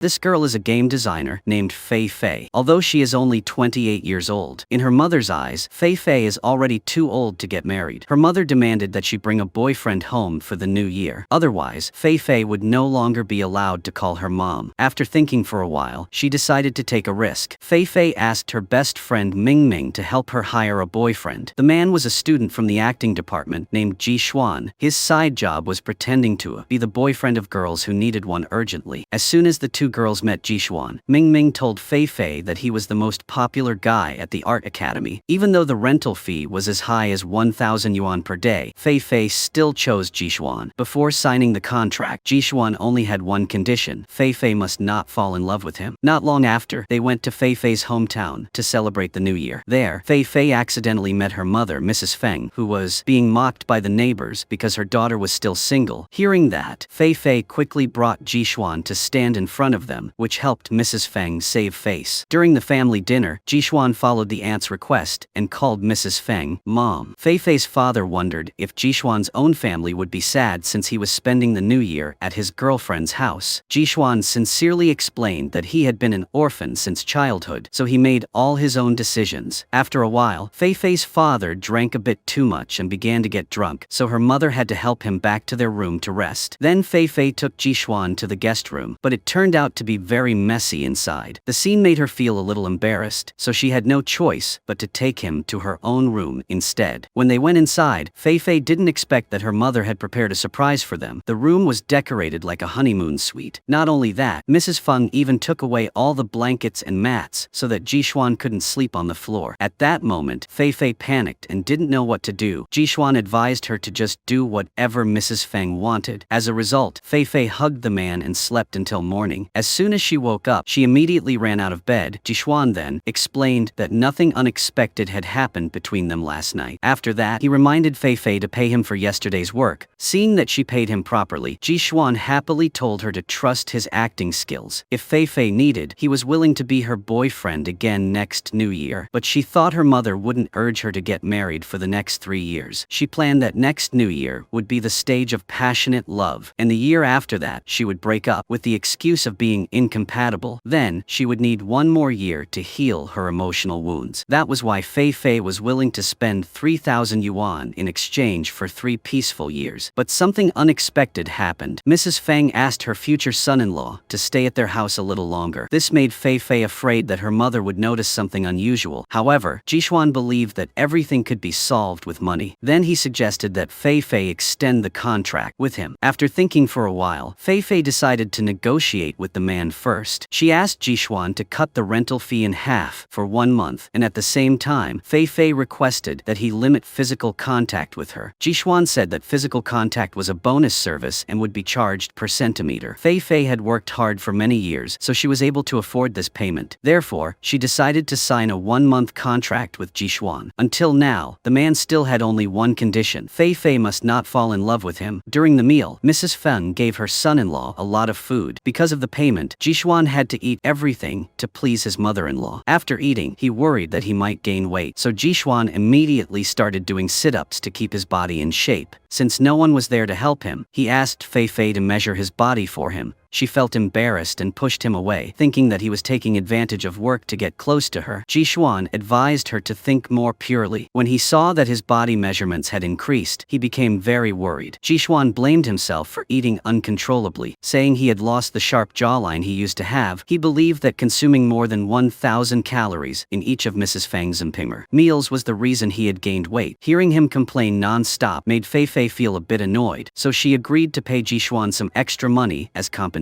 This girl is a game designer named Fei Fei, although she is only 28 years old. In her mother's eyes, Fei Fei is already too old to get married. Her mother demanded that she bring a boyfriend home for the new year. Otherwise, Fei Fei would no longer be allowed to call her mom. After thinking for a while, she decided to take a risk. Fei Fei asked her best friend Ming Ming to help her hire a boyfriend. The man was a student from the acting department named Gishuan. His side job was pretending to be the boyfriend of girls who needed one urgently. As soon as the two girls met Gishuan, Ming Ming told Fei Fei that he was the most popular guy at the art academy. Even though the rental fee was as high as 1,000 yuan per day, Fei Fei still chose Gishuan. Before signing the contract, Gishuan only had one condition: Fei Fei must not fall in love with him. Not long after, they went to Fei Fei's hometown to celebrate the new year. There, Fei Fei accidentally met her mother, Mrs. Feng, who was being mocked by the neighbors because her daughter was still single. Hearing that, Fei Fei quickly brought Gishuan to stand in front of them, which helped Mrs. Feng save face. During the family dinner, Gishuan followed the aunt's request and called Mrs. Feng Mom. Fei Fei's father wondered if Gishuan's own family would be sad since he was spending the new year at his girlfriend's house. Gishuan sincerely explained that he had been an orphan since childhood, so he made all his own decisions. After a while, Fei Fei's father drank a bit too much and began to get drunk, so her mother had to help him back to their room to rest. Then Fei Fei took Gishuan to the guest room, but it turned out to be very messy inside. The scene made her feel a little embarrassed, so she had no choice but to take him to her own room instead. When they went inside, Fei Fei didn't expect that her mother had prepared a surprise for them. The room was decorated like a honeymoon suite. Not only that, Mrs. Feng even took away all the blankets and mats so that Gishuan couldn't sleep on the floor. At that moment, Fei Fei panicked and didn't know what to do. Gishuan advised her to just do whatever Mrs. Feng wanted. As a result, Fei Fei hugged the man and slept until morning. As soon as she woke up, she immediately ran out of bed. Gishuan then explained that nothing unexpected had happened between them last night. After that, he reminded Fei Fei to pay him for yesterday's work. Seeing that she paid him properly, Gishuan happily told her to trust his acting skills. If Fei Fei needed, he was willing to be her boyfriend again next New Year. But she thought her mother wouldn't urge her to get married for the next 3 years. She planned that next New Year would be the stage of passionate love, and the year after that, she would break up with the excuse of being incompatible. Then, she would need one more year to heal her emotional wounds. That was why Fei Fei was willing to spend 3,000 yuan in exchange for 3 peaceful years. But something unexpected happened. Mrs. Feng asked her future son-in-law to stay at their house a little longer. This made Fei Fei afraid that her mother would notice something unusual. However, Gishuan believed that everything could be solved with money. Then he suggested that Fei Fei extend the contract with him. After thinking for a while, Fei Fei decided to negotiate with the man first. She asked Gishuan to cut the rental fee in half for 1 month, and at the same time, Fei Fei requested that he limit physical contact with her. Gishuan said that physical contact was a bonus service and would be charged per centimeter. Fei Fei had worked hard for many years, so she was able to afford this payment. Therefore, she decided to sign a 1-month contract with Gishuan. Until now, the man still had only one condition: Fei Fei must not fall in love with him. During the meal, Mrs. Feng gave her son-in-law a lot of food. Because of the payment, Gishuan had to eat everything to please his mother-in-law. After eating, he worried that he might gain weight, so Gishuan immediately started doing sit-ups to keep his body in shape. Since no one was there to help him, he asked Fei Fei to measure his body for him. She felt embarrassed and pushed him away, thinking that he was taking advantage of work to get close to her. Gishuan advised her to think more purely. When he saw that his body measurements had increased, he became very worried. Gishuan blamed himself for eating uncontrollably, saying he had lost the sharp jawline he used to have. He believed that consuming more than 1,000 calories in each of Mrs. Feng's meals was the reason he had gained weight. Hearing him complain non-stop made Fei Fei feel a bit annoyed, so she agreed to pay Gishuan some extra money as compensation.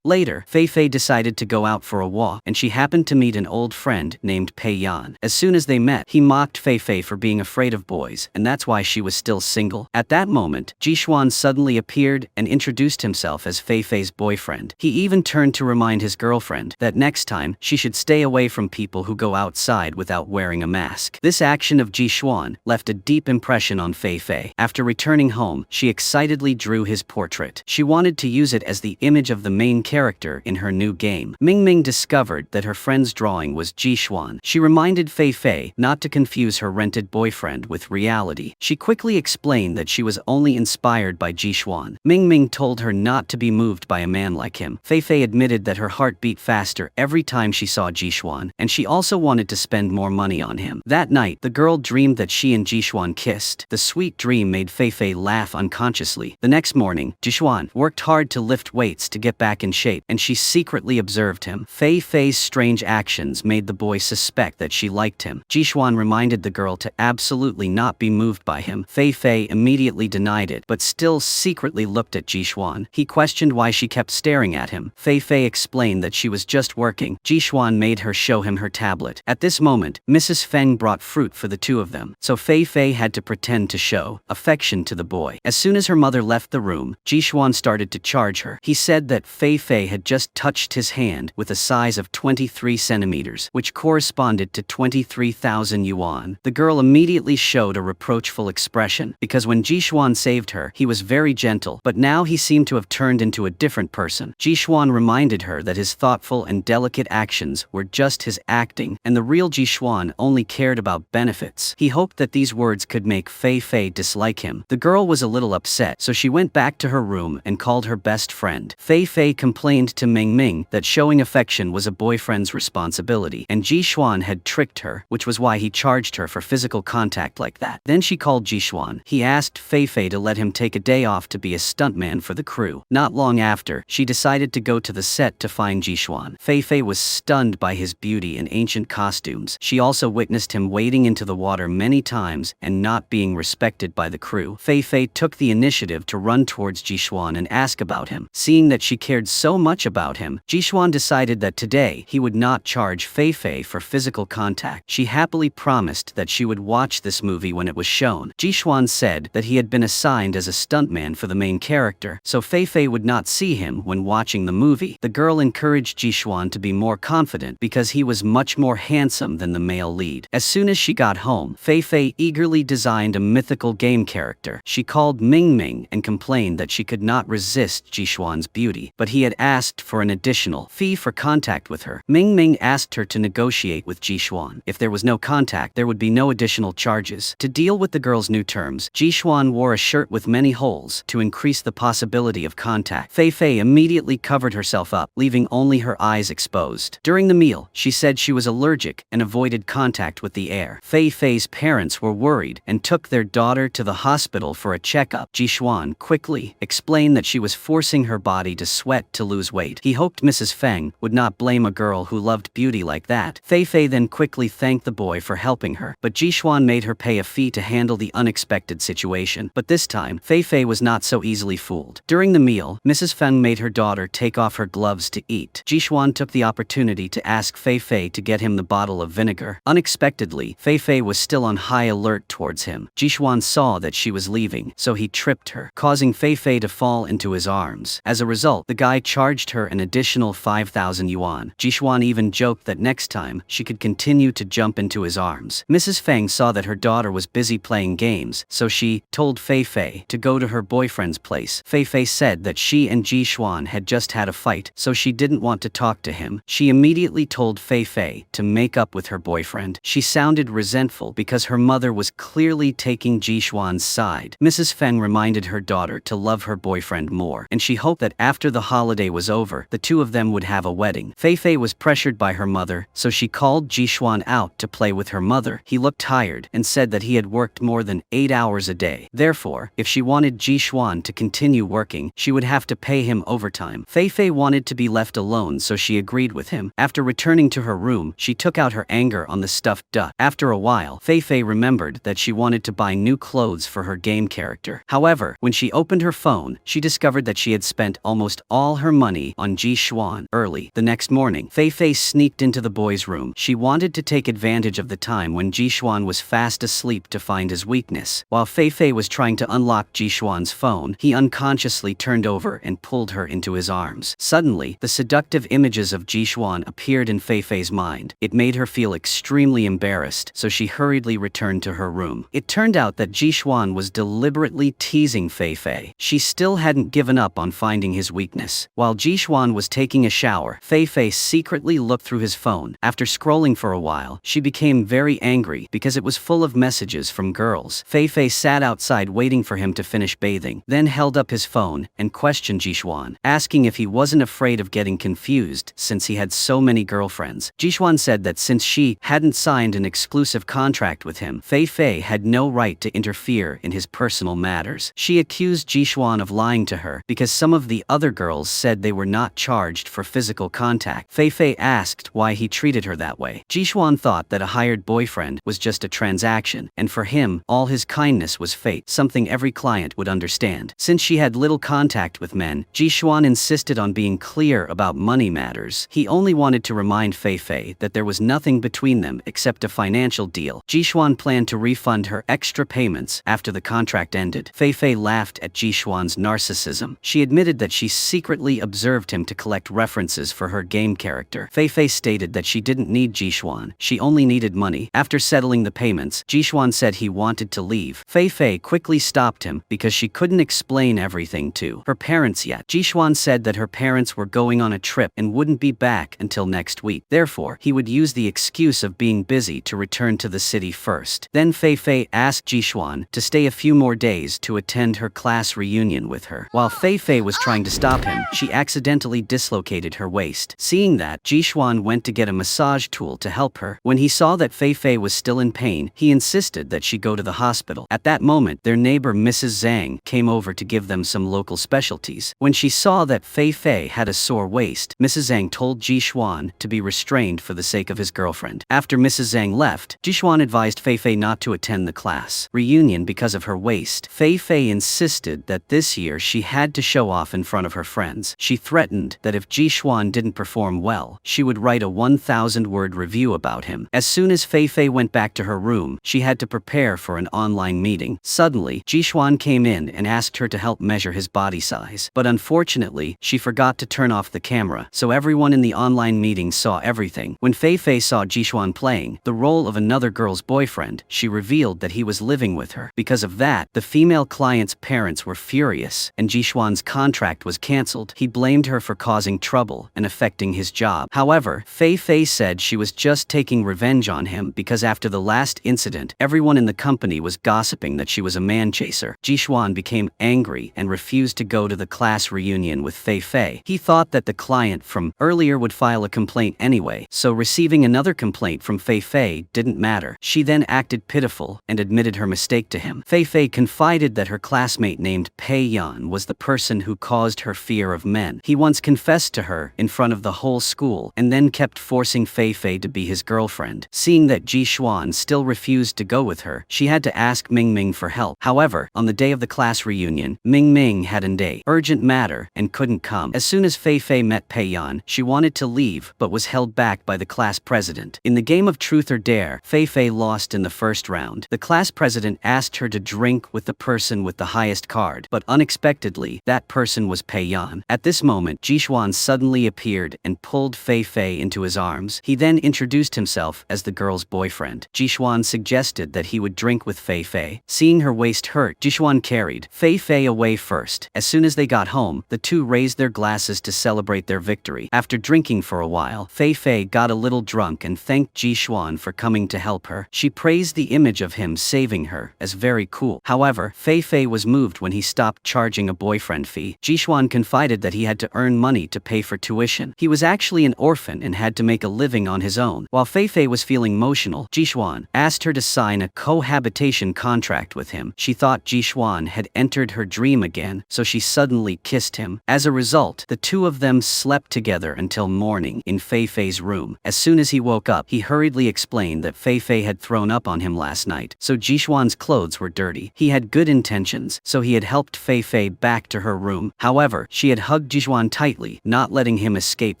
Later, Fei Fei decided to go out for a walk, and she happened to meet an old friend named Pei Yan. As soon as they met, he mocked Fei Fei for being afraid of boys, and that's why she was still single. At that moment, Gishuan suddenly appeared and introduced himself as Fei Fei's boyfriend. He even turned to remind his girlfriend that next time, she should stay away from people who go outside without wearing a mask. This action of Gishuan left a deep impression on Fei Fei. After returning returning home, she excitedly drew his portrait. She wanted to use it as the image of the main character in her new game. Ming discovered that her friend's drawing was Gishuan. She reminded Fei not to confuse her rented boyfriend with reality. She quickly explained that she was only inspired by Gishuan. Ming told her not to be moved by a man like him. Fei admitted that her heart beat faster every time she saw Gishuan, and she also wanted to spend more money on him. That night, the girl dreamed that she and Gishuan kissed. The sweet dream made Fei laugh unconsciously. The next morning, Gishuan worked hard to lift weights to get back in shape, and she secretly observed him. Fei's strange actions made the boy suspect that she liked him. Gishuan reminded the girl to absolutely not be moved by him. Fei immediately denied it, but still secretly looked at Gishuan. He questioned why she kept staring at him. Fei explained that she was just working. Gishuan made her show him her tablet. At this moment, Mrs. Feng brought fruit for the two of them, so Fei had to pretend to show affection to the boy. As soon as her mother left the room, Gishuan started to charge her. He said that Fei had just touched his hand with a size of 23 centimeters, which corresponded to 23,000 yuan. The girl immediately showed a reproachful expression, because when Gishuan saved her, he was very gentle, but now he seemed to have turned into a different person. Gishuan reminded her that his thoughtful and delicate actions were just his acting, and the real Gishuan only cared about benefits. He hoped that these words could make Fei dislike him. The girl was a little upset, so she went back to her room and called her best friend. Fei complained to Ming that showing affection was a boyfriend's responsibility, and Gishuan had tricked her, which was why he charged her for physical contact like that. Then she called Gishuan. He asked Fei to let him take a day off to be a stuntman for the crew. Not long after, she decided to go to the set to find Gishuan. Fei was stunned by his beauty and ancient costumes. She also witnessed him wading into the water many times and not being respected by the crew. Fei took the initiative to run towards Gishuan and ask about him. Seeing that she cared so much about him, Gishuan decided that today he would not charge Fei for physical contact. She happily promised that she would watch this movie when it was shown. Gishuan said that he had been assigned as a stuntman for the main character, so Fei would not see him when watching the movie. The girl encouraged Gishuan to be more confident because he was much more handsome than the male lead. As soon as she got home, Fei eagerly designed a mythical game character. She called Ming and complained that she could not resist Gishuan's beauty, but he had asked for an additional fee for contact with her. Ming asked her to negotiate with Gishuan. If there was no contact, there would be no additional charges. To deal with the girl's new terms, Gishuan wore a shirt with many holes to increase the possibility of contact. Fei immediately covered herself up, leaving only her eyes exposed. During the meal, she said she was allergic and avoided contact with the air. Fei's parents were worried and took their daughter to the hospital for a checkup. Gishuan quickly explained that she was forcing her body to sweat to lose weight. He hoped Mrs. Feng would not blame a girl who loved beauty like that. Fei then quickly thanked the boy for helping her, but Gishuan made her pay a fee to handle the unexpected situation. But this time, Fei was not so easily fooled. During the meal, Mrs. Feng made her daughter take off her gloves to eat. Gishuan took the opportunity to ask Fei to get him the bottle of vinegar. Unexpectedly, Fei was still on high alert towards him. Gishuan saw that she was leaving, so he tripped her, causing Fei to fall into his arms. As a result, the guy charged her an additional 5,000 yuan. Gishuan even joked that next time, she could continue to jump into his arms. Mrs. Feng saw that her daughter was busy playing games, so she told Fei to go to her boyfriend's place. Fei said that she and Gishuan had just had a fight, so she didn't want to talk to him. She immediately told Fei to make up with her boyfriend. She sounded resentful because her mother was clearly taking Gishuan's side. Mrs. Feng reminded her daughter to love her boyfriend more, and she hoped that after the holiday was over, the two of them would have a wedding. Fei was pressured by her mother, so she called Gishuan out to play with her mother. He looked tired and said that he had worked more than 8 hours a day. Therefore, if she wanted Gishuan to continue working, she would have to pay him overtime. Fei wanted to be left alone, so she agreed with him. After returning to her room, she took out her anger on the stuffed duck. After a while, Fei remembered that she wanted to buy new clothes for her game character. However, when she opened her phone, she discovered that she had spent almost all her money on Gishuan. Early the next morning, Fei sneaked into the boy's room. She wanted to take advantage of the time when Gishuan was fast asleep to find his weakness. While Fei was trying to unlock Gishuan's phone, he unconsciously turned over and pulled her into his arms. Suddenly, the seductive images of Gishuan appeared in Fei's mind. It made her feel extremely embarrassed, so she hurriedly returned to her room. It turned out that Gishuan was deliberately teasing Fei Fei. She still hadn't given up on finding his weakness. While Gishuan was taking a shower, Fei Fei secretly looked through his phone. After scrolling for a while, she became very angry because it was full of messages from girls. Fei Fei sat outside waiting for him to finish bathing, then held up his phone and questioned Gishuan, asking if he wasn't afraid of getting confused since he had so many girlfriends. Gishuan said that since she hadn't signed an exclusive contract with him, Fei Fei had no right to interfere in his personal matters. She accused Gishuan of lying to her because some of the other girls said they were not charged for physical contact. Fei Fei asked why he treated her that way. Gishuan thought that a hired boyfriend was just a transaction, and for him, all his kindness was fake, something every client would understand. Since she had little contact with men, Gishuan insisted on being clear about money matters. He only wanted to remind Fei Fei that there was nothing between them except a financial deal. Gishuan planned to refund her extra payments after the contract ended. Fei Fei laughed at Gishuan's narcissism. She admitted that she secretly observed him to collect references for her game character. Fei Fei stated that she didn't need Gishuan, she only needed money. After settling the payments, Gishuan said he wanted to leave. Fei Fei quickly stopped him because she couldn't explain everything to her parents yet. Gishuan said that her parents were going on a trip and wouldn't be back until next week. Therefore, he would use the excuse of being busy to return to the city first. Then Fei Fei asked Gishuan to stay a few more days to attend her class reunion with her. While Fei Fei was trying to stop him, she accidentally dislocated her waist. Seeing that, Gishuan went to get a massage tool to help her. When he saw that Fei Fei was still in pain, he insisted that she go to the hospital. At that moment, their neighbor Mrs. Zhang came over to give them some local specialties. When she saw that Fei Fei had a sore waist, Mrs. Zhang told Gishuan to be restrained for the sake of his girlfriend. After Mrs. Zhang left, Gishuan advised Fei Fei not to attend the class reunion because of her waist. Fei Fei insisted that this year she had to show off in front of her friends. She threatened that if Gishuan didn't perform well, she would write a 1,000-word review about him. As soon as Fei Fei went back to her room, she had to prepare for an online meeting. Suddenly, Gishuan came in and asked her to help measure his body size. But unfortunately, she forgot to turn off the camera, so everyone in the online meeting saw everything. When Fei Fei saw Gishuan playing the role of another girl's boyfriend, she revealed that he was living with her. Because of that, the female client's parents were furious, and Gishuan's contract was cancelled. He blamed her for causing trouble and affecting his job. However, Fei Fei said she was just taking revenge on him because after the last incident, everyone in the company was gossiping that she was a man chaser. Gishuan became angry and refused to go to the class reunion with Fei Fei. He thought that the client from earlier would file a complaint anyway, so receiving another complaint from Fei Fei didn't matter. She then acted pitiful and admitted her mistake to him. Fei Fei confided that her classmate named Pei Yan was the person who caused her fear of men. He once confessed to her in front of the whole school and then kept forcing Fei Fei to be his girlfriend. Seeing that Gishuan still refused to go with her, she had to ask Ming Ming for help. However, on the day of the class reunion, Ming Ming had an urgent matter and couldn't come. As soon as Fei Fei met Pei Yan, she wanted to leave but was held back by the class president. In the game of Truth or Dare, Fei Fei lost in the first round. The class president asked her to drink with the person with the highest card, but unexpectedly, that person was Pei Yan. At this moment, Gishuan suddenly appeared and pulled Fei Fei into his arms. He then introduced himself as the girl's boyfriend. Gishuan suggested that he would drink with Fei Fei. Seeing her waist hurt, Gishuan carried Fei Fei away first. As soon as they got home, the two raised their glasses to celebrate their victory. After drinking for a while, Fei Fei got a little drunk and thanked Gishuan for coming to help her. She praised the image of him saving her as very cool. However, Fei Fei was moved when he stopped charging a boyfriend fee. Gishuan confided that he had to earn money to pay for tuition. He was actually an orphan and had to make a living on his own. While Fei Fei was feeling emotional, Gishuan asked her to sign a cohabitation contract with him. She thought Gishuan had entered her dream again, so she suddenly kissed him. As a result, the two of them slept together until morning in Fei Fei's room. As soon as he woke up, he hurriedly explained that Fei Fei had thrown up on him last night, so Gishuan's clothes were dirty. He had good intentions, so he had helped Fei Fei back to her room. However, she had hugged Gishuan tightly, not letting him escape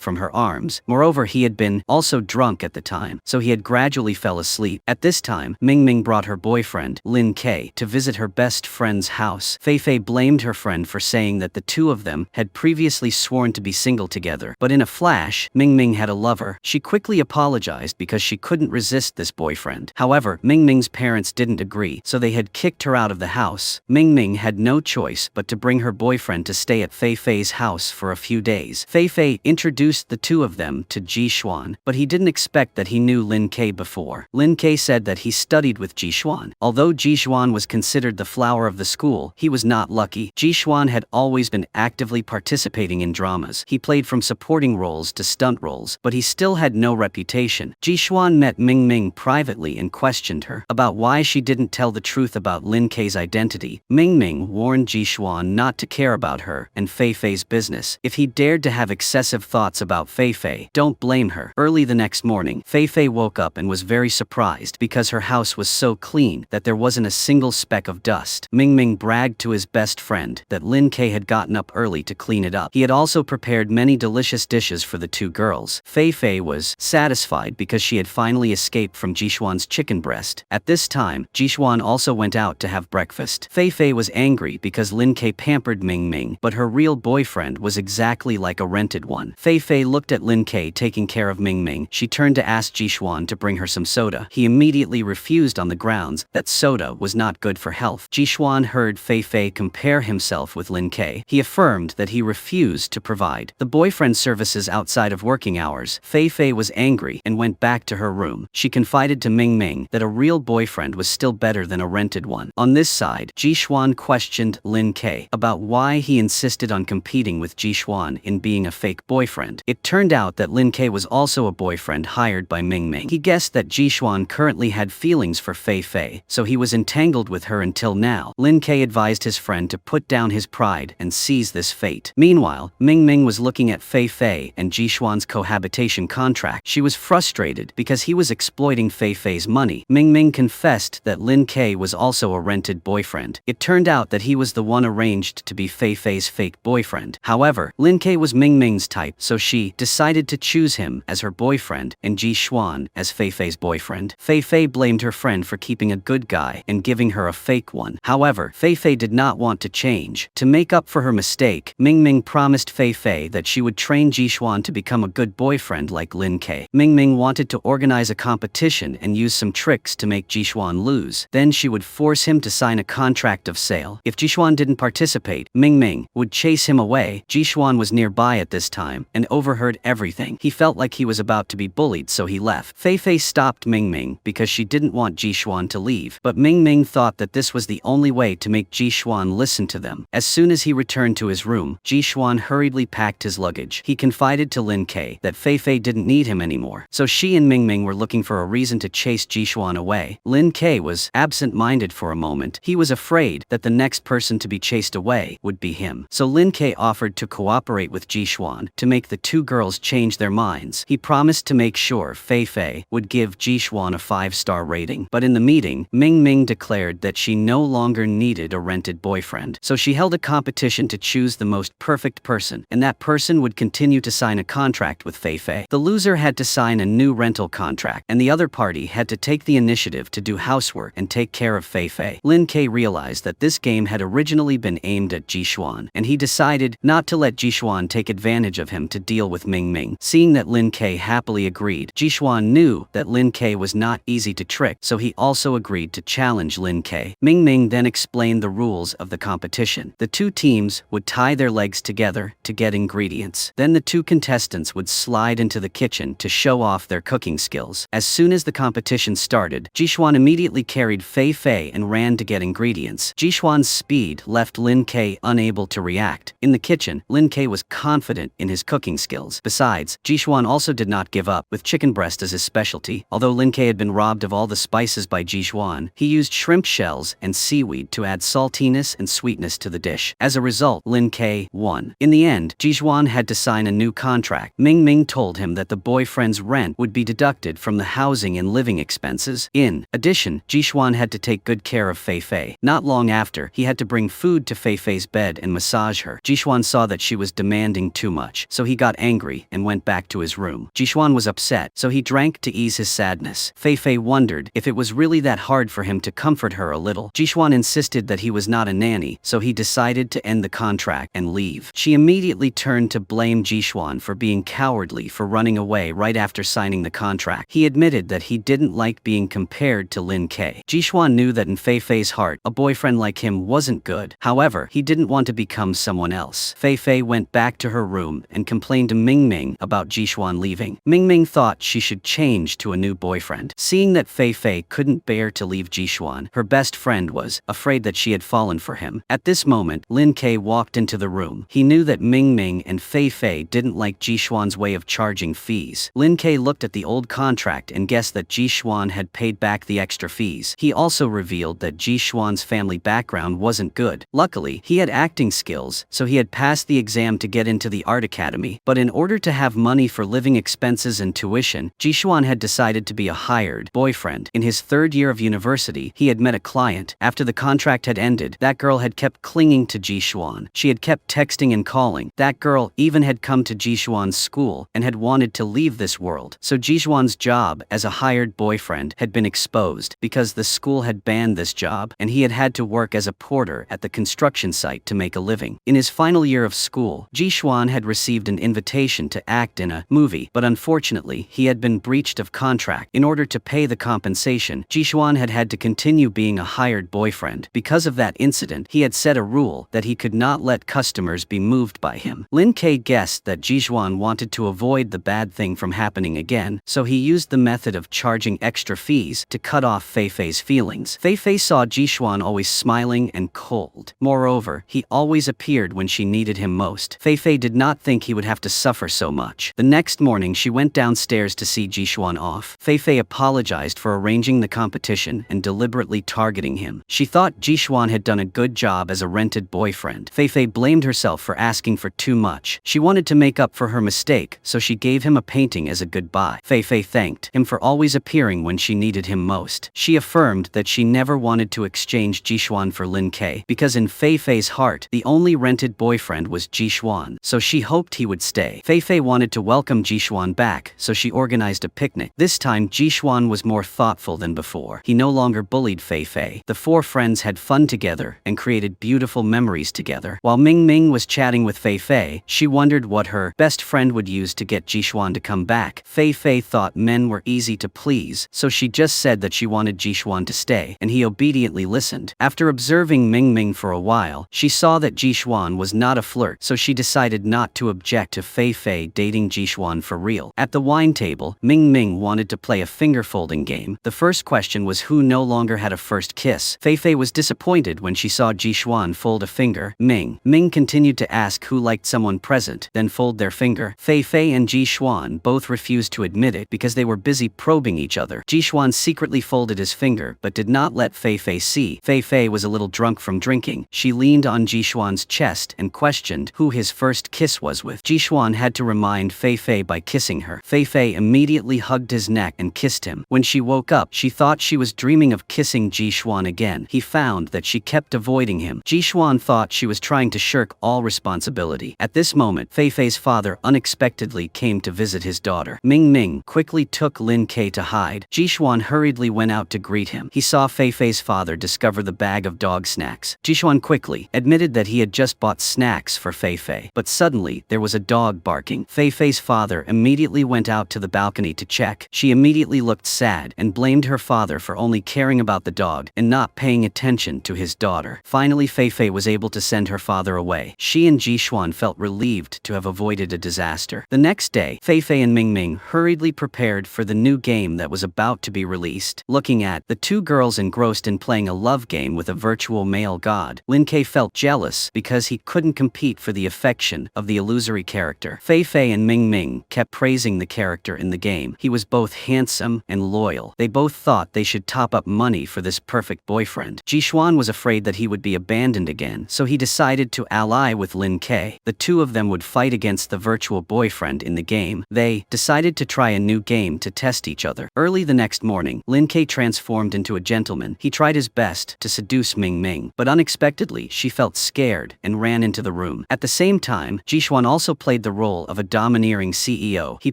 from her arms. Moreover, he had been also drunk at the time, so he had gradually fell asleep. At this time, Ming Ming brought her boyfriend, Lin K, to visit her best friend's house. Fei Fei blamed her friend for saying that the two of them had previously sworn to be single together, but in a flash, Ming Ming had a lover. She quickly apologized because she couldn't resist this boyfriend. However, Ming Ming's parents didn't agree, so they had kicked her her out of the house, Ming Ming had no choice but to bring her boyfriend to stay at Fei Fei's house for a few days. Fei Fei introduced the two of them to Gishuan, but he didn't expect that he knew Lin K before. Lin K said that he studied with Gishuan. Although Gishuan was considered the flower of the school, he was not lucky. Gishuan had always been actively participating in dramas. He played from supporting roles to stunt roles, but he still had no reputation. Gishuan met Ming Ming privately and questioned her about why she didn't tell the truth about Lin K's identity. Ming Ming warned Gishuan not to care about her and Fei Fei's business. If he dared to have excessive thoughts about Fei Fei, don't blame her. Early the next morning, Fei Fei woke up and was very surprised because her house was so clean that there wasn't a single speck of dust. Ming Ming bragged to his best friend that Lin K had gotten up early to clean it up. He had also prepared many delicious dishes for the two girls. Fei Fei was satisfied because she had finally escaped from Gishuan's chicken breast. At this time, Gishuan also went out to have breakfast. Fei Fei was angry because Lin K pampered Ming Ming, but her real boyfriend was exactly like a rented one. Fei Fei looked at Lin K taking care of Ming Ming. She turned to ask Gishuan to bring her some soda. He immediately refused on the grounds that soda was not good for health. Gishuan heard Fei Fei compare himself with Lin K. He affirmed that he refused to provide the boyfriend services outside of working hours. Fei Fei was angry and went back to her room. She confided to Ming Ming that a real boyfriend was still better than a rented one. On this side, Gishuan questioned Lin K about why he insisted on competing with Gishuan in being a fake boyfriend. It turned out that Lin K was also a boyfriend hired by Ming Ming. He guessed that Gishuan currently had feelings for Fei Fei, so he was entangled with her until now. Lin K advised his friend to put down his pride and seize this fate. Meanwhile, Ming Ming was looking at Fei Fei and Gishuan's cohabitation contract. She was frustrated because he was exploiting Fei Fei's money. Ming Ming confessed that Lin K was also a rented boyfriend. It turned out that he was the one arranged to be Fei Fei's fake boyfriend. However, Lin K was Ming Ming's type, so she decided to choose him as her boyfriend and Gishuan as Fei Fei's boyfriend. Fei Fei blamed her friend for keeping a good guy and giving her a fake one. However, Fei Fei did not want to change. To make up for her mistake, Ming Ming promised Fei Fei that she would train Gishuan to become a good boyfriend like Lin K. Ming Ming wanted to organize a competition and use some tricks to make Gishuan lose. Then she would force him to sign a contract of sale. If Gishuan didn't participate, Ming Ming would chase him away. Gishuan was nearby at this time and overheard everything. He felt like he was about to be bullied, so he left. Fei Fei stopped Ming Ming because she didn't want Gishuan to leave, but Ming Ming thought that this was the only way to make Gishuan listen to them. As soon as he returned to his room, Gishuan hurriedly packed his luggage. He confided to Lin K that Fei Fei didn't need him anymore, so she and Ming Ming were looking for a reason to chase Gishuan away. Lin K was absent-minded for a moment. He was afraid that the next person to be chased away would be him. So Lin K offered to cooperate with Gishuan to make the two girls change their minds. He promised to make sure Fei Fei would give Gishuan a 5-star rating. But in the meeting, Ming Ming declared that she no longer needed a rented boyfriend. So she held a competition to choose the most perfect person, and that person would continue to sign a contract with Fei Fei. The loser had to sign a new rental contract, and the other party had to take the initiative to do housework and take care of Fei Fei. Lin K realized that this game had originally been aimed at Gishuan, and he decided not to let Gishuan take advantage of him to deal with Ming Ming. Seeing that Lin K happily agreed, Gishuan knew that Lin K was not easy to trick, so he also agreed to challenge Lin K. Ming Ming then explained the rules of the competition. The two teams would tie their legs together to get ingredients. Then the two contestants would slide into the kitchen to show off their cooking skills. As soon as the competition started, Gishuan immediately carried Fei Fei and ran to get ingredients. Gishuan's speed left Lin K unable to react. In the kitchen, Lin K was confident in his cooking skills. Besides, Gishuan also did not give up, with chicken breast as his specialty. Although Lin K had been robbed of all the spices by Gishuan, he used shrimp shells and seaweed to add saltiness and sweetness to the dish. As a result, Lin K won. In the end, Gishuan had to sign a new contract. Ming Ming told him that the boyfriend's rent would be deducted from the housing and living expenses. In addition, Gishuan had to take good care of Fei Fei. Not long after, he had to bring food to Fei Fei's bed and massage her. Gishuan saw that she was demanding too much, so he got angry and went back to his room. Gishuan was upset, so he drank to ease his sadness. Fei Fei wondered if it was really that hard for him to comfort her a little. Gishuan insisted that he was not a nanny, so he decided to end the contract and leave. She immediately turned to blame Gishuan for being cowardly for running away right after signing the contract. He admitted that he didn't like being compared to Lin K. Gishuan knew that in Fei Fei Fei's heart, a boyfriend like him wasn't good. However, he didn't want to become someone else. Fei Fei went back to her room and complained to Ming Ming about Gishuan leaving. Ming Ming thought she should change to a new boyfriend. Seeing that Fei Fei couldn't bear to leave Gishuan, her best friend was afraid that she had fallen for him. At this moment, Lin K walked into the room. He knew that Ming Ming and Fei Fei didn't like Gishuan's way of charging fees. Lin K looked at the old contract and guessed that Gishuan had paid back the extra fees. He also revealed that Gishuan's family background wasn't good. Luckily, he had acting skills, so he had passed the exam to get into the art academy. But in order to have money for living expenses and tuition, Gishuan had decided to be a hired boyfriend. In his third year of university, he had met a client. After the contract had ended, that girl had kept clinging to Gishuan. She had kept texting and calling. That girl even had come to Gishuan's school and had wanted to leave this world. So Gishuan's job as a hired boyfriend had been exposed because the school had banned this job and he had had to work as a porter at the construction site to make a living. In his final year of school, Gishuan had received an invitation to act in a movie, but unfortunately, he had been breached of contract. In order to pay the compensation, Gishuan had had to continue being a hired boyfriend. Because of that incident, he had set a rule that he could not let customers be moved by him. Lin K guessed that Gishuan wanted to avoid the bad thing from happening again, so he used the method of charging extra fees to cut off Fei Fei's feelings. Fei Fei saw Gishuan always smiling and cold. Moreover, he always appeared when she needed him most. Fei Fei did not think he would have to suffer so much. The next morning, she went downstairs to see Gishuan off. Fei Fei apologized for arranging the competition and deliberately targeting him. She thought Gishuan had done a good job as a rented boyfriend. Fei Fei blamed herself for asking for too much. She wanted to make up for her mistake, so she gave him a painting as a goodbye. Fei Fei thanked him for always appearing when she needed him most. She affirmed that she never wanted to exchange Gishuan for Lin K, because in Fei Fei's heart, the only rented boyfriend was Gishuan, so she hoped he would stay. Fei Fei wanted to welcome Gishuan back, so she organized a picnic. This time, Gishuan was more thoughtful than before. He no longer bullied Fei Fei. The four friends had fun together and created beautiful memories together. While Ming Ming was chatting with Fei Fei, she wondered what her best friend would use to get Gishuan to come back. Fei Fei thought men were easy to please, so she just said that she wanted Gishuan to stay, and he obediently listened. After observing Ming Ming for a while, she saw that Gishuan was not a flirt, so she decided not to object to Fei Fei dating Gishuan for real. At the wine table, Ming Ming wanted to play a finger-folding game. The first question was who no longer had a first kiss. Fei Fei was disappointed when she saw Gishuan fold a finger. Ming continued to ask who liked someone present, then fold their finger. Fei Fei and Gishuan both refused to admit it because they were busy probing each other. Gishuan secretly folded his finger but did not let Fei Fei see. Fei Fei was a little drunk from drinking. She leaned on Gishuan's chest and questioned who his first kiss was with. Gishuan had to remind Fei Fei by kissing her. Fei Fei immediately hugged his neck and kissed him. When she woke up, she thought she was dreaming of kissing Gishuan again. He found that she kept avoiding him. Gishuan thought she was trying to shirk all responsibility. At this moment, Fei Fei's father unexpectedly came to visit his daughter. Ming Ming quickly took Lin K to hide. Gishuan hurriedly went out to greet him. He saw Fei Fei's father discover the bag of dog snacks. Gishuan quickly admitted that he had just bought snacks for Fei Fei, but suddenly there was a dog barking. Fei Fei's father immediately went out to the balcony to check. She immediately looked sad and blamed her father for only caring about the dog and not paying attention to his daughter. Finally, Fei Fei was able to send her father away. She and Gishuan felt relieved to have avoided a disaster. The next day, Fei Fei and Ming Ming hurriedly prepared for the new game that was about to be released. Looking at the two girls engrossed in playing a love game with a virtual male god, Lin K felt jealous because he couldn't compete for the affection of the illusory character. Fei Fei and Ming Ming kept praising the character in the game. He was both handsome and loyal. They both thought they should top up money for this perfect boyfriend. Gishuan was afraid that he would be abandoned again, so he decided to ally with Lin K. The two of them would fight against the virtual boyfriend in the game. They decided to try a new game to test each other. Early the next morning, Lin K transformed into a gentleman. He tried his best to seduce Ming Ming, but unexpectedly she felt scared and ran into the room. At the same time, Gishuan also played the role of a domineering CEO. He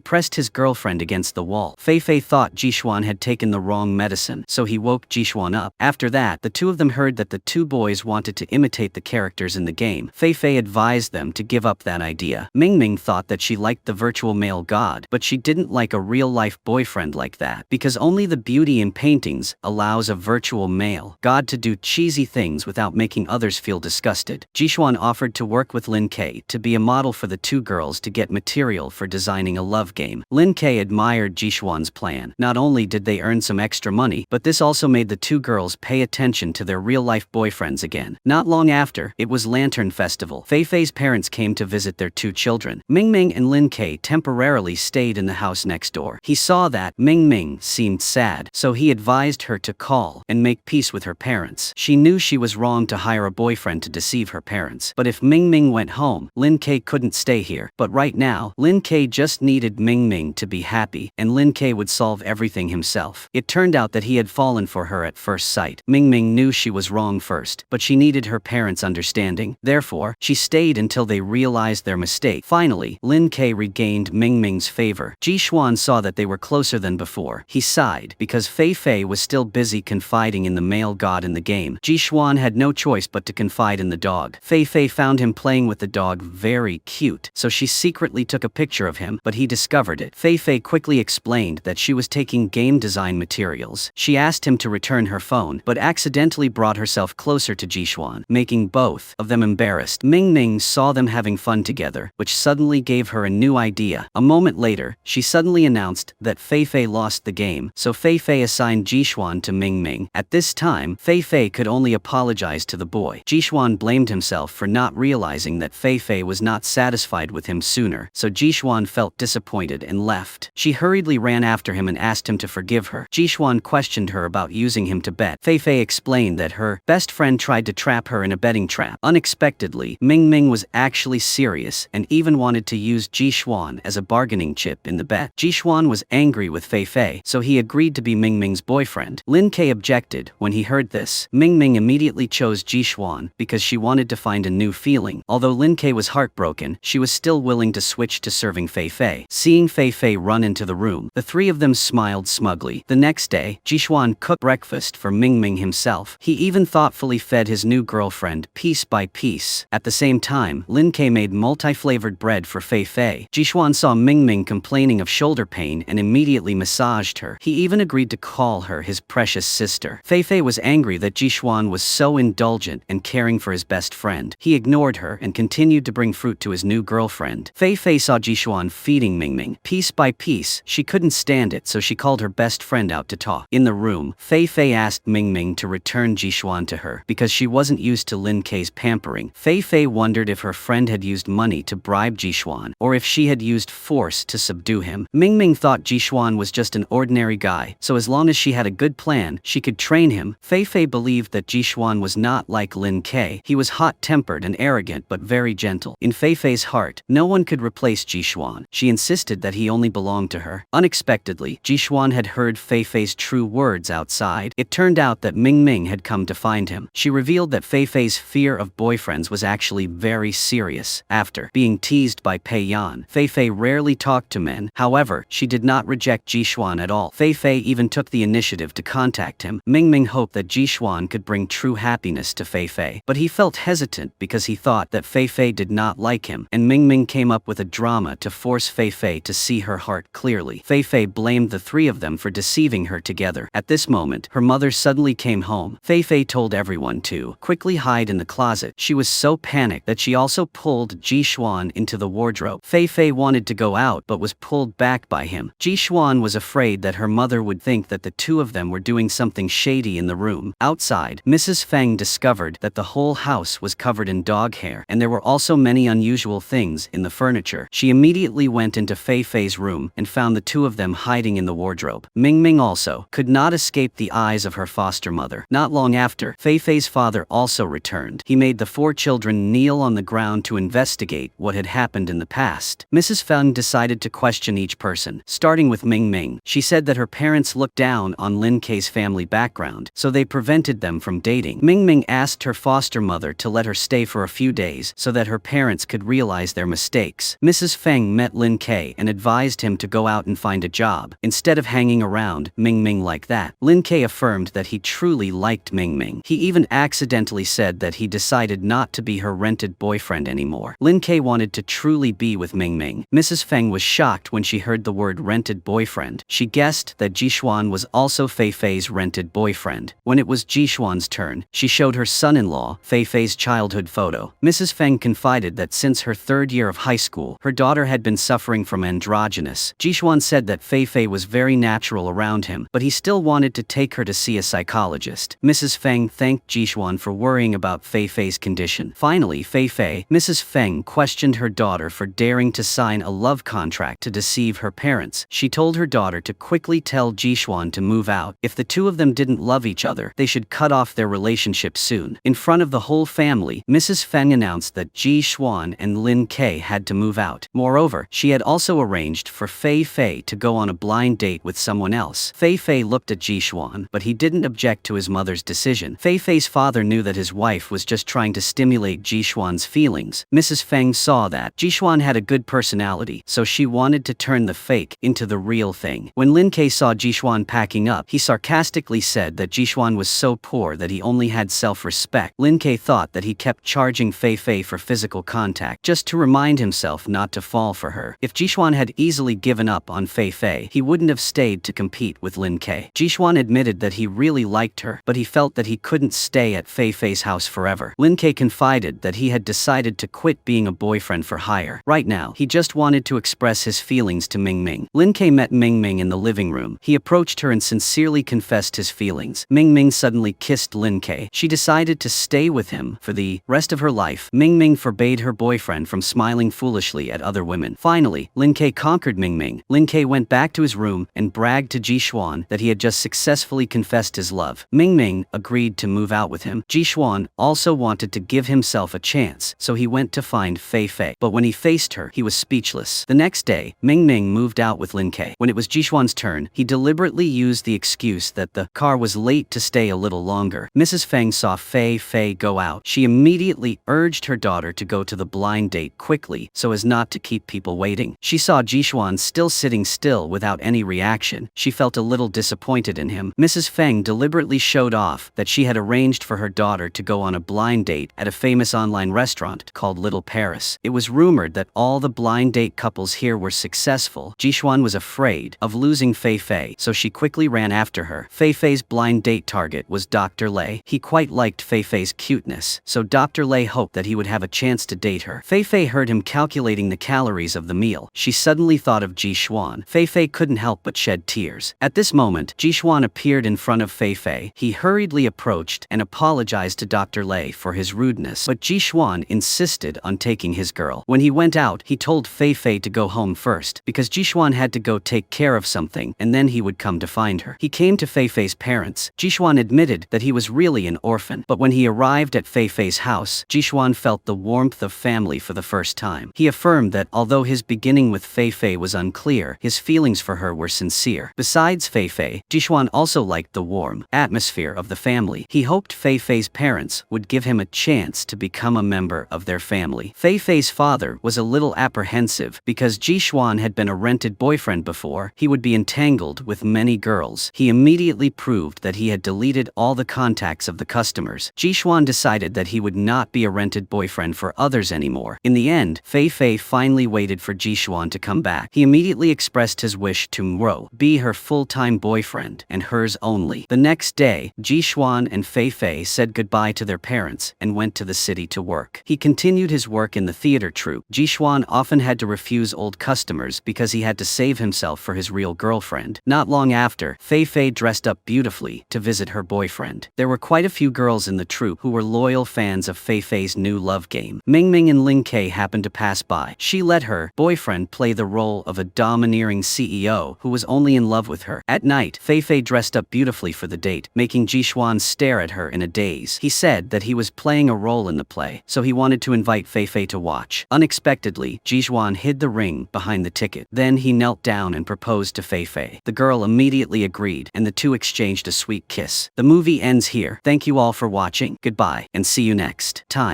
pressed his girlfriend against the wall. Fei Fei thought Gishuan had taken the wrong medicine, so he woke Gishuan up. After that, the two of them heard that the two boys wanted to imitate the characters in the game. Fei Fei advised them to give up that idea. Ming Ming thought that she liked the virtual male god, but she didn't like a real-life boyfriend like that, because only the beauty in paintings allows a virtual male god to do cheesy things without making others feel disgusted. Gishuan offered to work with Lin K to be a model for the two girls to get material for designing a love game. Lin K admired Gishuan's plan. Not only did they earn some extra money, but this also made the two girls pay attention to their real-life boyfriends again. Not long after, it was Lantern Festival. Fei Fei's parents came to visit their two children. Ming Ming and Lin K temporarily stayed in the house next door. He saw that Ming Ming seemed sad, so he advised her to call and make peace with her parents. She knew she was wrong to hire a boyfriend to deceive her parents. But if Ming Ming went home, Lin K couldn't stay here. But right now, Lin K just needed Ming Ming to be happy, and Lin K would solve everything himself. It turned out that he had fallen for her at first sight. Ming Ming knew she was wrong first, but she needed her parents' understanding. Therefore, she stayed until they realized their mistake. Finally, Lin K regained Ming Ming's favor. Gishuan saw that they were closer than before. He sighed, because Fei Fei was still busy confiding in the male god in the game. Gishuan had no choice but to confide in the dog. Fei Fei found him playing with the dog very cute, so she secretly took a picture of him, but he discovered it. Fei Fei quickly explained that she was taking game design materials. She asked him to return her phone, but accidentally brought herself closer to Gishuan, making both of them embarrassed. Ming Ming saw them having fun together, which suddenly gave her a new idea. A moment later, she suddenly announced that Fei Fei lost the game, so Fei Fei assigned Gishuan to Ming Ming. At this time, Fei Fei could only apologize to the boy. Gishuan blamed himself for not realizing that Fei Fei was not satisfied with him sooner, so Gishuan felt disappointed and left. She hurriedly ran after him and asked him to forgive her. Gishuan questioned her about using him to bet. Fei Fei explained that her best friend tried to trap her in a betting trap. Unexpectedly, Ming Ming was actually serious and even wanted to use Gishuan as a bargaining chip in the bet. Gishuan was angry with Fei Fei, so he agreed to be Ming Ming's boyfriend. Lin K objected when he heard this. Ming Ming immediately chose Gishuan because she wanted to find a new feeling. Although Lin K was heartbroken, she was still willing to switch to serving Fei Fei. Seeing Fei Fei run into the room, the three of them smiled smugly. The next day, Gishuan cooked breakfast for Ming Ming himself. He even thoughtfully fed his new girlfriend piece by piece. At the same time, Lin K made multi-flavored bread for Fei Fei. Gishuan saw Ming Ming complaining of shoulder pain and immediately massaged her. He even agreed to call her his precious sister. Fei Fei was angry that Gishuan was so indulgent and caring for his best friend. He ignored her and continued to bring fruit to his new girlfriend. Fei Fei saw Gishuan feeding Ming Ming piece by piece. She couldn't stand it, so she called her best friend out to talk. In the room, Fei Fei asked Ming Ming to return Gishuan to her because she wasn't used to Lin K's pampering. Fei Fei wondered if her friend had used money to bribe Gishuan or if she had used force to subdue him. Ming Ming thought Gishuan was just an ordinary guy, so as long as she had a good plan, she could train him. Fei Fei believed that Gishuan was not like Lin K. He was hot-tempered and arrogant but very gentle. In Fei Fei's heart, no one could replace Gishuan. She insisted that he only belonged to her. Unexpectedly, Gishuan had heard Fei Fei's true words outside. It turned out that Ming Ming had come to find him. She revealed that Fei Fei's fear of boyfriends was actually very serious. After being teased by Pei Yan, Fei Fei rarely talked to men. However, she did not reject Gishuan at all. Fei Fei even took the initiative to contact him. Ming Ming hoped that Gishuan could bring true happiness to Fei Fei, but he felt hesitant because he thought that Fei Fei did not like him, and Ming Ming came up with a drama to force Fei Fei to see her heart clearly. Fei Fei blamed the three of them for deceiving her together. At this moment, her mother suddenly came home. Fei Fei told everyone to quickly hide in the closet. She was so panicked that she also pulled Gishuan into the wardrobe. Fei Fei wanted to go out but was pulled back by him. Gishuan was afraid that her mother would think that the two of them were doing something shady in the room. Outside, Mrs. Feng discovered that the whole house was covered in dog hair, and there were also many unusual things in the furniture. She immediately went into Fei Fei's room and found the two of them hiding in the wardrobe. Ming Ming also could not escape the eyes of her foster mother. Not long after, Fei Fei's father also returned. He made the four children kneel on the ground to investigate what had happened in the past. Mrs. Feng decided to question each person, starting with Ming Ming. She said that her parents looked down on Lin K's family background, so they prevented them from dating. Ming Ming asked her foster mother to let her stay for a few days so that her parents could realize their mistakes. Mrs. Feng met Lin K and advised him to go out and find a job, instead of hanging around Ming Ming like that. Lin K affirmed that he truly liked Ming Ming. He even accidentally said that he decided not to be her rented boyfriend anymore. Lin K wanted to truly be with Ming Ming. Mrs. Feng was shocked when she heard the word rented boyfriend. She guessed that Gishuan was also Fei Fei's rented boyfriend. boyfriend. When it was Gishuan's turn, she showed her son-in-law Fei Fei's childhood photo. Mrs. Feng confided that since her third year of high school, her daughter had been suffering from androgynous. Gishuan said that Fei Fei was very natural around him, but he still wanted to take her to see a psychologist. Mrs. Feng thanked Gishuan for worrying about Fei Fei's condition. Finally, Mrs. Feng questioned her daughter for daring to sign a love contract to deceive her parents. She told her daughter to quickly tell Gishuan to move out. If the two of them didn't love each other, they should cut off their relationship soon. In front of the whole family, Mrs. Feng announced that Gishuan and Lin K had to move out. Moreover, she had also arranged for Fei Fei to go on a blind date with someone else. Fei Fei looked at Gishuan, but he didn't object to his mother's decision. Fei Fei's father knew that his wife was just trying to stimulate Gishuan's feelings. Mrs. Feng saw that Gishuan had a good personality, so she wanted to turn the fake into the real thing. When Lin K saw Gishuan packing up, he sarcastically said that Gishuan was so poor that he only had self-respect. Lin K thought that he kept charging Fei Fei for physical contact just to remind himself not to fall for her. If Gishuan had easily given up on Fei Fei, he wouldn't have stayed to compete with Lin K. Gishuan admitted that he really liked her, but he felt that he couldn't stay at Fei Fei's house forever. Lin K confided that he had decided to quit being a boyfriend for hire. Right now, he just wanted to express his feelings to Ming Ming. Lin K met Ming Ming in the living room. He approached her and sincerely confessed his feelings. Ming Ming suddenly kissed Lin K. She decided to stay with him for the rest of her life. Ming Ming forbade her boyfriend from smiling foolishly at other women. Finally, Lin K conquered Ming Ming. Lin K went back to his room and bragged to Gishuan that he had just successfully confessed his love. Ming Ming agreed to move out with him. Gishuan also wanted to give himself a chance, so he went to find Fei Fei. But when he faced her, he was speechless. The next day, Ming Ming moved out with Lin K. When it was Gishuan's turn, he deliberately used the excuse that the car was late to stay a little longer. Mrs. Feng saw Fei Fei go out. She immediately urged her daughter to go to the blind date quickly so as not to keep people waiting. She saw Gishuan still sitting still without any reaction. She felt a little disappointed in him. Mrs. Feng deliberately showed off that she had arranged for her daughter to go on a blind date at a famous online restaurant called Little Paris. It was rumored that all the blind date couples here were successful. Gishuan was afraid of losing Fei Fei, so she quickly ran after her. Fei Fei's blind date target was Dr. Lei. He quite liked Fei Fei's cuteness, so Dr. Lei hoped that he would have a chance to date her. Fei Fei heard him calculating the calories of the meal. She suddenly thought of Gishuan. Fei Fei couldn't help but shed tears. At this moment, Gishuan appeared in front of Fei Fei. He hurriedly approached and apologized to Dr. Lei for his rudeness, but Gishuan insisted on taking his girl. When he went out, he told Fei Fei to go home first, because Gishuan had to go take care of something, and then he would come to find her. He came to Fei Fei's parents. Gishuan admitted that he was really an orphan, but when he arrived at Fei Fei's house, Gishuan felt the warmth of family for the first time. He affirmed that although his beginning with Fei Fei was unclear, his feelings for her were sincere. Besides Fei Fei, Gishuan also liked the warm atmosphere of the family. He hoped Fei Fei's parents would give him a chance to become a member of their family. Fei Fei's father was a little apprehensive because Gishuan had been a rented boyfriend before. He would be entangled with many girls. He immediately proved that he had deleted all the contacts of the customers. Gishuan decided that he would not be a rented boyfriend for others anymore. In the end, Fei Fei finally waited for Gishuan to come back. He immediately expressed his wish to be her full-time boyfriend and hers only. The next day, Gishuan and Fei Fei said goodbye to their parents and went to the city to work. He continued his work in the theater troupe. Gishuan often had to refuse old customers because he had to save himself for his real girlfriend. Not long after, Fei Fei dressed up beautifully to visit her boyfriend. There were quite a few girls in the troupe who were loyal fans of Fei Fei's new love game. Ming Ming and Lin K happened to pass by. She let her boyfriend play the role of a domineering CEO who was only in love with her. At night, Fei Fei dressed up beautifully for the date, making Gishuan stare at her in a daze. He said that he was playing a role in the play, so he wanted to invite Fei Fei to watch. Unexpectedly, Gishuan hid the ring behind the ticket. Then he knelt down and proposed to Fei Fei. The girl immediately agreed, and the two exchanged a sweet kiss. The movie ends here. Thank you all for watching. Goodbye, and see you next time.